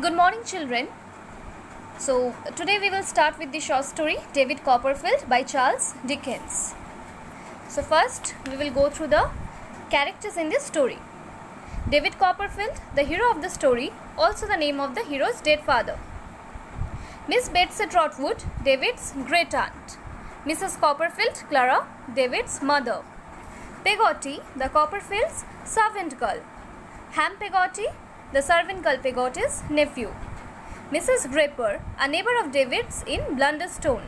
Good morning, children. So, today we will start with the short story David Copperfield by Charles Dickens. So, first we will go through the characters in this story. David Copperfield, the hero of the story, also the name of the hero's dead father. Miss Betsy Trotwood, David's great aunt. Mrs. Copperfield, Clara, David's mother. Peggotty, the Copperfields' servant girl. Ham Peggotty, the servant girl Peggotty's nephew. Mrs. Grapper, a neighbor of David's in Blunderstone.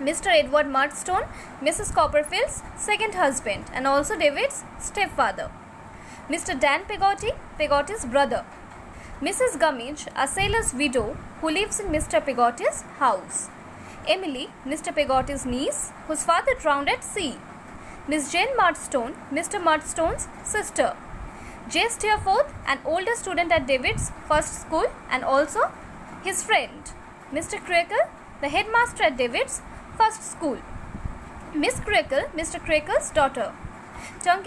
Mr. Edward Murdstone, Mrs. Copperfield's second husband and also David's stepfather. Mr. Dan Peggotty, Peggotty's brother. Mrs. Gummidge, a sailor's widow who lives in Mr. Peggotty's house. Emily, Mr. Peggotty's niece, whose father drowned at sea. Miss Jane Murdstone, Mr. Murdstone's sister. J. Steerforth, an older student at David's first school and also his friend. Mr. Creakle, the headmaster at David's first school. Miss Creakle, Mr. Creakle's daughter. Tongue,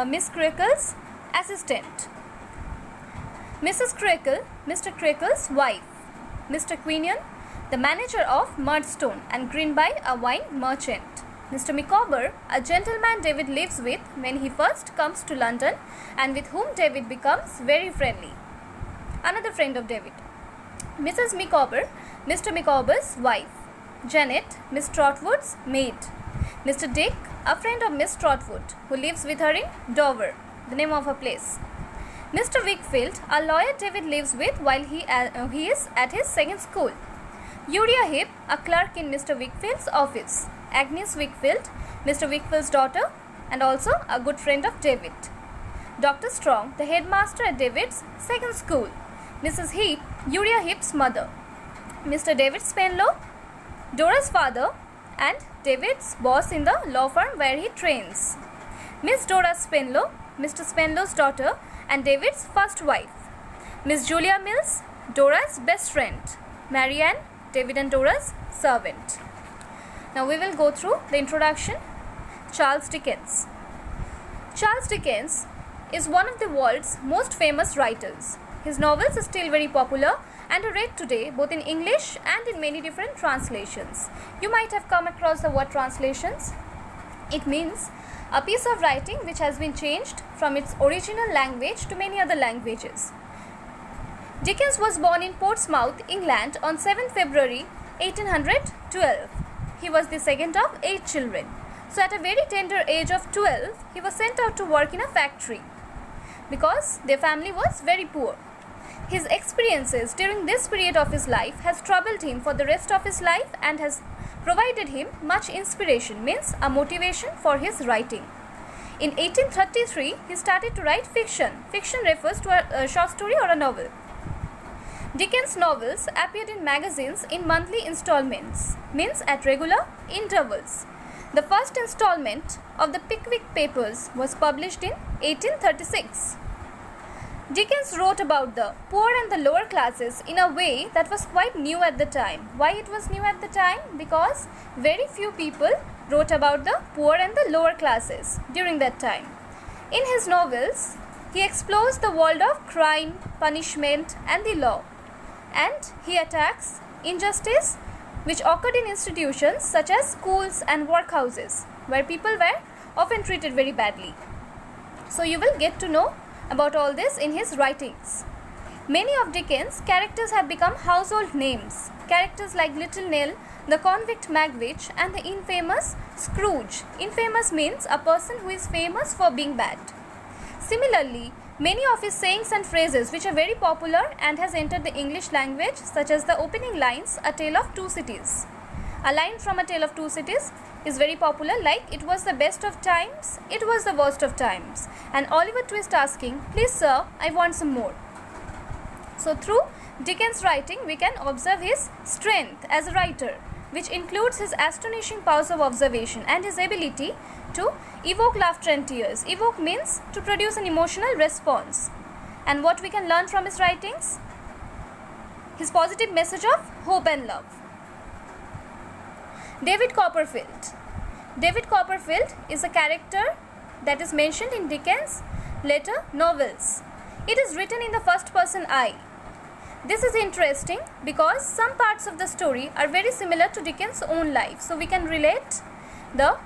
Miss Creakle's assistant. Mrs. Creakle, Mr. Creakle's wife. Mr. Quinion, the manager of Murdstone and Greenby, a wine merchant. Mr. Micawber, a gentleman David lives with when he first comes to London and with whom David becomes very friendly. Another friend of David. Mrs. Micawber, Mr. Micawber's wife. Janet, Miss Trotwood's maid. Mr. Dick, a friend of Miss Trotwood who lives with her in Dover, the name of a place. Mr. Wickfield, a lawyer David lives with while he is at his second school. Uriah Heep, a clerk in Mr. Wickfield's office. Agnes Wickfield, Mr. Wickfield's daughter and also a good friend of David. Dr. Strong, the headmaster at David's second school. Mrs. Heep, Uriah Heep's mother. Mr. David Spenlow, Dora's father and David's boss in the law firm where he trains. Miss Dora Spenlow, Mr. Spenlow's daughter and David's first wife. Miss Julia Mills, Dora's best friend. Marianne, David and Dora's servant. Now we will go through the introduction. Charles Dickens. Charles Dickens is one of the world's most famous writers. His novels are still very popular and are read today both in English and in many different translations. You might have come across the word translations. It means a piece of writing which has been changed from its original language to many other languages. Dickens was born in Portsmouth, England on 7th February 1812. He was the second of 8 children. So at a very tender age of 12, he was sent out to work in a factory because their family was very poor. His experiences during this period of his life has troubled him for the rest of his life and has provided him much inspiration, means a motivation for his writing. In 1833, he started to write fiction. Fiction refers to a short story or a novel. Dickens' novels appeared in magazines in monthly installments, means at regular intervals. The first installment of the Pickwick Papers was published in 1836. Dickens wrote about the poor and the lower classes in a way that was quite new at the time. Why it was new at the time? Because very few people wrote about the poor and the lower classes during that time. In his novels, he explores the world of crime, punishment and the law. And he attacks injustice which occurred in institutions such as schools and workhouses where people were often treated very badly. So you will get to know about all this in his writings. Many of Dickens' characters have become household names. Characters like Little Nell, the convict Magwitch and the infamous Scrooge. Infamous means a person who is famous for being bad. Similarly, many of his sayings and phrases which are very popular and has entered the English language, such as the opening lines, A Tale of Two Cities. A line from A Tale of Two Cities is very popular, like it was the best of times, it was the worst of times. And Oliver Twist asking, please sir, I want some more. So through Dickens' writing, we can observe his strength as a writer, which includes his astonishing powers of observation and his ability to evoke laughter and tears. Evoke means to produce an emotional response. And what we can learn from his writings? His positive message of hope and love. David Copperfield. David Copperfield is a character that is mentioned in Dickens' later novels. It is written in the first person I. This is interesting because some parts of the story are very similar to Dickens' own life. So we can relate the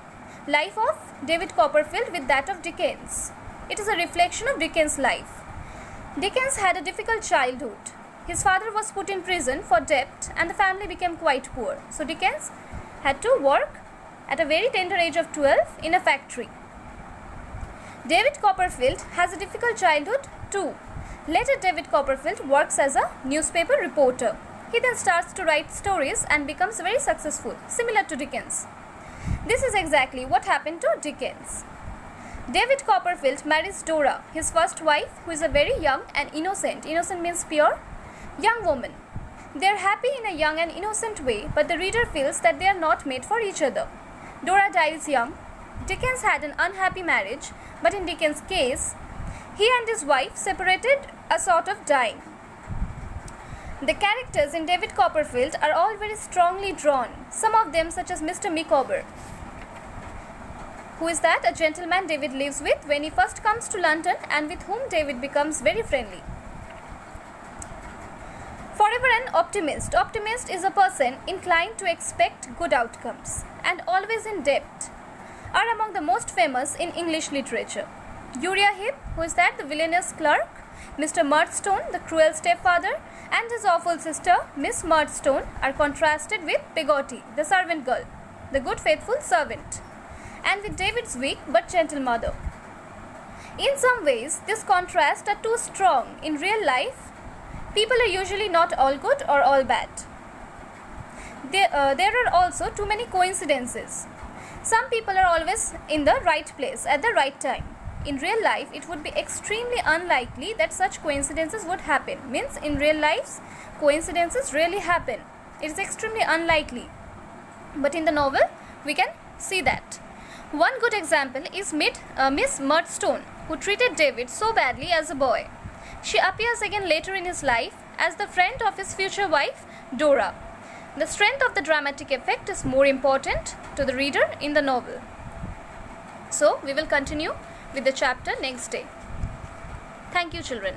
life of David Copperfield with that of Dickens. It is a reflection of Dickens' life. Dickens had a difficult childhood. His father was put in prison for debt and the family became quite poor. So Dickens had to work at a very tender age of 12 in a factory. David Copperfield has a difficult childhood too. Later, David Copperfield works as a newspaper reporter. He then starts to write stories and becomes very successful, similar to Dickens. This is exactly what happened to Dickens. David Copperfield marries Dora, his first wife, who is a very young and innocent means pure, young woman. They are happy in a young and innocent way, but the reader feels that they are not made for each other. Dora dies young. Dickens had an unhappy marriage, but in Dickens' case, he and his wife separated a sort of dying. The characters in David Copperfield are all very strongly drawn, some of them such as Mr. Micawber. Who is that? A gentleman David lives with when he first comes to London and with whom David becomes very friendly. Forever an optimist. Optimist is a person inclined to expect good outcomes and always in debt, are among the most famous in English literature. Uriah Heep, who is that? The villainous clerk. Mr. Murdstone, the cruel stepfather, and his awful sister, Miss Murdstone, are contrasted with Peggotty, the servant girl, the good faithful servant, and with David's weak but gentle mother. In some ways, this contrast are too strong. In real life, people are usually not all good or all bad. There are also too many coincidences. Some people are always in the right place at the right time. In real life, it would be extremely unlikely that such coincidences would happen. Means in real life, coincidences really happen. It is extremely unlikely. But in the novel, we can see that. One good example is Miss Murdstone, who treated David so badly as a boy. She appears again later in his life as the friend of his future wife, Dora. The strength of the dramatic effect is more important to the reader in the novel. So, we will continue with the chapter next day. Thank you, children.